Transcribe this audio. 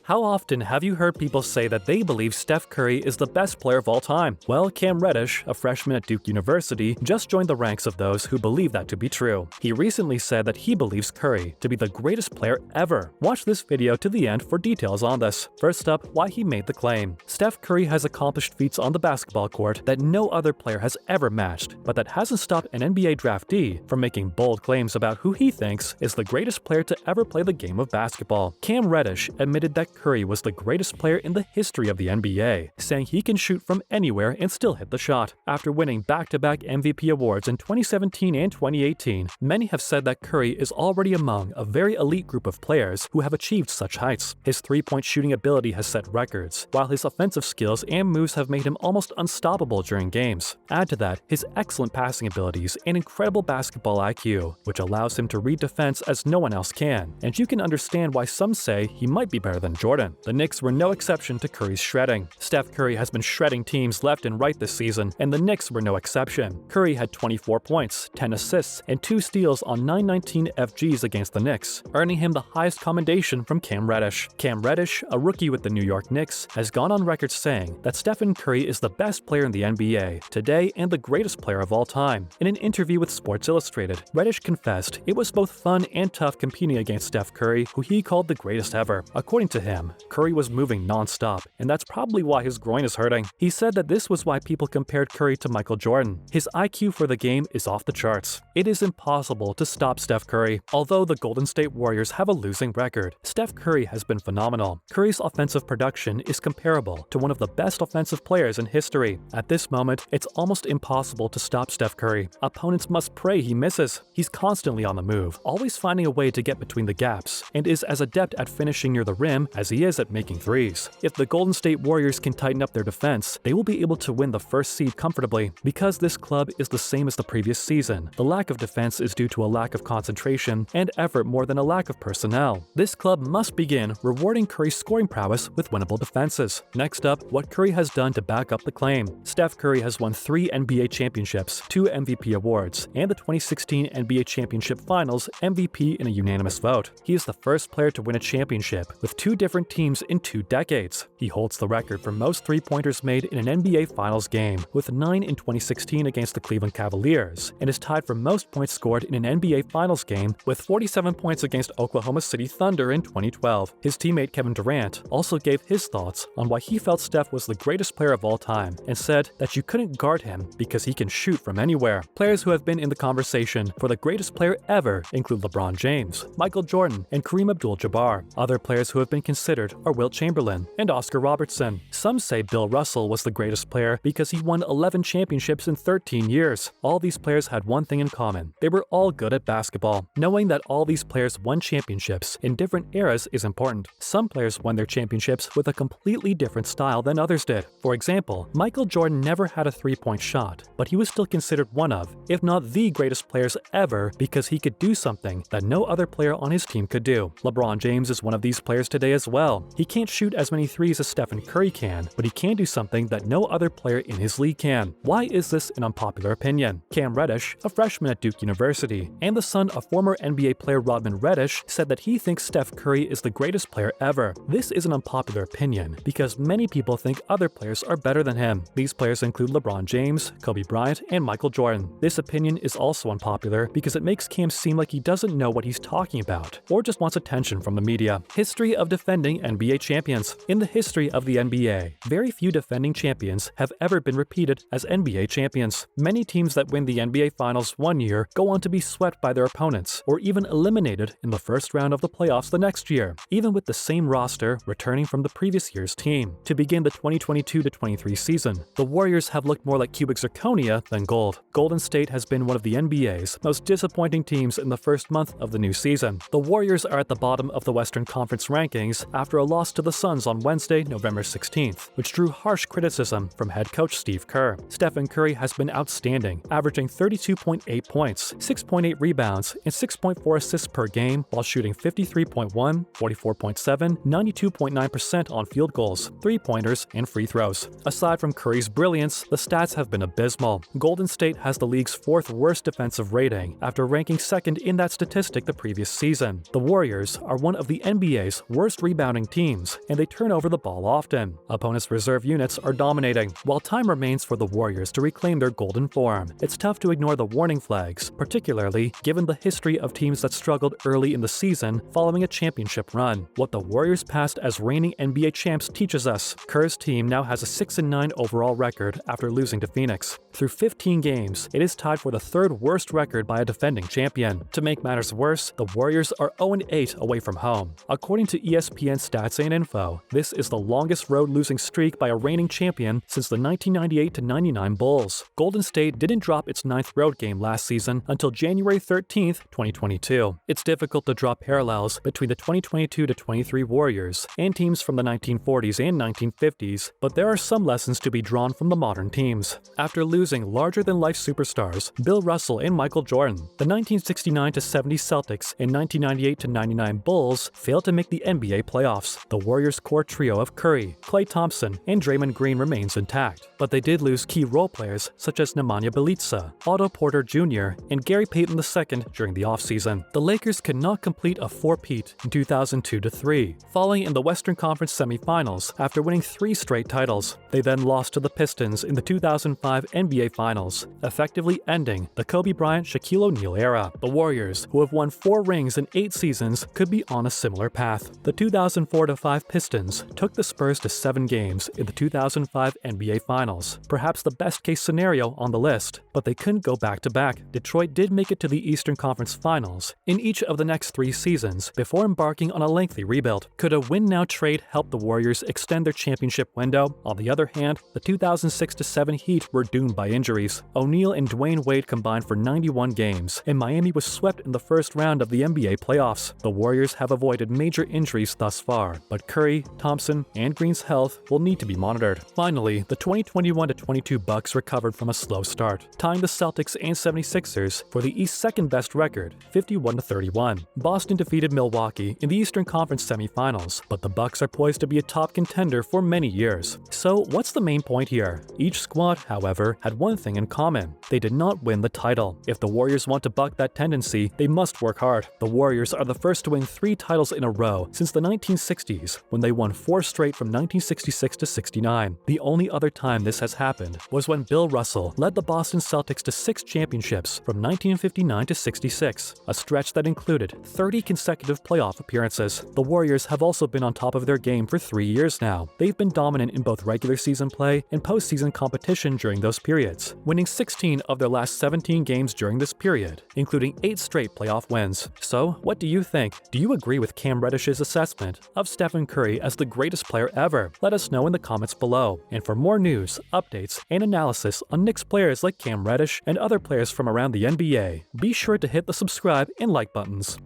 How often have you heard people say that they believe Steph Curry is the best player of all time? Well, Cam Reddish, a freshman at Duke University, just joined the ranks of those who believe that to be true. He recently said that he believes Curry to be the greatest player ever. Watch this video to the end for details on this. First up, why he made the claim. Steph Curry has accomplished feats on the basketball court that no other player has ever matched, but that hasn't stopped an NBA draftee from making bold claims about who he thinks is the greatest player to ever play the game of basketball. Cam Reddish admitted that Curry was the greatest player in the history of the NBA, saying he can shoot from anywhere and still hit the shot. After winning back-to-back MVP awards in 2017 and 2018, many have said that Curry is already among a very elite group of players who have achieved such heights. His three-point shooting ability has set records, while his offensive skills and moves have made him almost unstoppable during games. Add to that his excellent passing abilities and incredible basketball IQ, which allows him to read defense as no one else can, and you can understand why some say he might be better than Jordan. The Knicks were no exception to Curry's shredding. Steph Curry has been shredding teams left and right this season, and the Knicks were no exception. Curry had 24 points, 10 assists, and 2 steals on 919 FGs against the Knicks, earning him the highest commendation from Cam Reddish. Cam Reddish, a rookie with the New York Knicks, has gone on record saying that Stephen Curry is the best player in the NBA today and the greatest player of all time. In an interview with Sports Illustrated, Reddish confessed it was both fun and tough competing against Steph Curry, who he called the greatest ever. According to him, Curry was moving non-stop, and that's probably why his groin is hurting. He said that this was why people compared Curry to Michael Jordan. His IQ for the game is off the charts. It is impossible to stop Steph Curry. Although the Golden State Warriors have a losing record, Steph Curry has been phenomenal. Curry's offensive production is comparable to one of the best offensive players in history. At this moment, it's almost impossible to stop Steph Curry. Opponents must pray he misses. He's constantly on the move, always finding a way to get between the gaps, and is as adept at finishing near the rim as he is at making threes. If the Golden State Warriors can tighten up their defense, they will be able to win the first seed comfortably. Because this club is the same as the previous season, the lack of defense is due to a lack of concentration and effort more than a lack of personnel. This club must begin rewarding Curry's scoring prowess with winnable defenses. Next up, what Curry has done to back up the claim. Steph Curry has won 3 NBA championships, 2 MVP awards, and the 2016 NBA Championship Finals MVP in a unanimous vote. He is the first player to win a championship with 2 different teams in 2 decades. He holds the record for most three-pointers made in an NBA Finals game, with 9 in 2016 against the Cleveland Cavaliers, and is tied for most points scored in an NBA Finals game with 47 points against Oklahoma City Thunder in 2012. His teammate Kevin Durant also gave his thoughts on why he felt Steph was the greatest player of all time, and said that you couldn't guard him because he can shoot from anywhere. Players who have been in the conversation for the greatest player ever include LeBron James, Michael Jordan, and Kareem Abdul-Jabbar. Other players who have been considered are Wilt Chamberlain and Oscar Robertson. Some say Bill Russell was the greatest player because he won 11 championships in 13 years. All these players had one thing in common. They were all good at basketball. Knowing that all these players won championships in different eras is important. Some players won their championships with a completely different style than others did. For example, Michael Jordan never had a three-point shot, but he was still considered one of, if not the greatest players ever, because he could do something that no other player on his team could do. LeBron James is one of these players today as well. He can't shoot as many threes as Stephen Curry can, but he can do something that no other player in his league can. Why is this an unpopular opinion? Cam Reddish, a freshman at Duke University, and the son of former NBA player Rodman Reddish, said that he thinks Steph Curry is the greatest player ever. This is an unpopular opinion because many people think other players are better than him. These players include LeBron James, Kobe Bryant, and Michael Jordan. This opinion is also unpopular because it makes Cam seem like he doesn't know what he's talking about, or just wants attention from the media. History of defending NBA champions. In the history of the NBA, very few defending champions have ever been repeated as NBA champions. Many teams that win the NBA Finals one year go on to be swept by their opponents, or even eliminated in the first round of the playoffs the next year, even with the same roster returning from the previous year's team. To begin the 2022-23 season, the Warriors have looked more like cubic zirconia than gold. Golden State has been one of the NBA's most disappointing teams in the first month of the new season. The Warriors are at the bottom of the Western Conference rankings after a loss to the Suns on Wednesday, November 16th, which drew harsh criticism from head coach Steve Kerr. Stephen Curry has been outstanding, averaging 32.8 points, 6.8 rebounds, and 6.4 assists per game while shooting 53.1, 44.7, 92.9% on field goals, three-pointers, and free throws. Aside from Curry's brilliance, the stats have been abysmal. Golden State has the league's 4th worst defensive rating after ranking 2nd in that statistic the previous season. The Warriors are one of the NBA's worst rebounding rebounding teams, and they turn over the ball often. Opponents' reserve units are dominating. While time remains for the Warriors to reclaim their golden form, it's tough to ignore the warning flags, particularly given the history of teams that struggled early in the season following a championship run. What the Warriors' past as reigning NBA champs teaches us: Kerr's team now has a 6-9 overall record after losing to Phoenix. Through 15 games, it is tied for the third worst record by a defending champion. To make matters worse, the Warriors are 0-8 away from home. According to ESPN Stats and Info, this is the longest road losing streak by a reigning champion since the 1998-99 Bulls. Golden State didn't drop its 9th road game last season until January 13, 2022. It's difficult to draw parallels between the 2022-23 Warriors and teams from the 1940s and 1950s, but there are some lessons to be drawn from the modern teams. After losing larger-than-life superstars Bill Russell and Michael Jordan, the 1969-70 Celtics and 1998-99 Bulls failed to make the NBA playoffs. The Warriors' core trio of Curry, Klay Thompson, and Draymond Green remains intact, but they did lose key role players such as Nemanja Bjelica, Otto Porter Jr., and Gary Payton II during the offseason. The Lakers could not complete a four-peat in 2002-03, falling in the Western Conference semifinals after winning 3 straight titles. They then lost to the Pistons in the 2005 NBA Finals, effectively ending the Kobe Bryant-Shaquille O'Neal era. The Warriors, who have won 4 rings in 8 seasons, could be on a similar path. The 2004-05 Pistons took the Spurs to 7 games in the 2005 NBA Finals, perhaps the best-case scenario on the list, but they couldn't go back-to-back. Detroit did make it to the Eastern Conference Finals in each of the next 3 seasons before embarking on a lengthy rebuild. Could a win-now trade help the Warriors extend their championship window? On the other hand, the 2006-07 Heat were doomed by injuries. O'Neal and Dwayne Wade combined for 91 games, and Miami was swept in the first round of the NBA playoffs. The Warriors have avoided major injuries thus far, but Curry, Thompson, and Green's health will need to be monitored. Finally, the 2021-22 Bucks recovered from a slow start, tying the Celtics and 76ers for the East's second-best record, 51-31. Boston defeated Milwaukee in the Eastern Conference semifinals, but the Bucks are poised to be a top contender for many years. So what's the main point here? Each squad, however, had one thing in common: they did not win the title. If the Warriors want to buck that tendency, they must work hard. The Warriors are the first to win 3 titles in a row since the 1960s, when they won 4 straight from 1966 to 69. The only other time this has happened was when Bill Russell led the Boston Celtics to 6 championships from 1959 to 66, a stretch that included 30 consecutive playoff appearances. The Warriors have also been on top of their game for 3 years now. They've been dominant in both regular season play and postseason competition during those periods, winning 16 of their last 17 games during this period, including 8 straight playoff wins. So, what do you think? Do you agree with Cam Reddish's assessment of Stephen Curry as the greatest player ever? Let us know in the comments below. And for more news, updates, and analysis on Knicks players like Cam Reddish and other players from around the NBA, be sure to hit the subscribe and like buttons.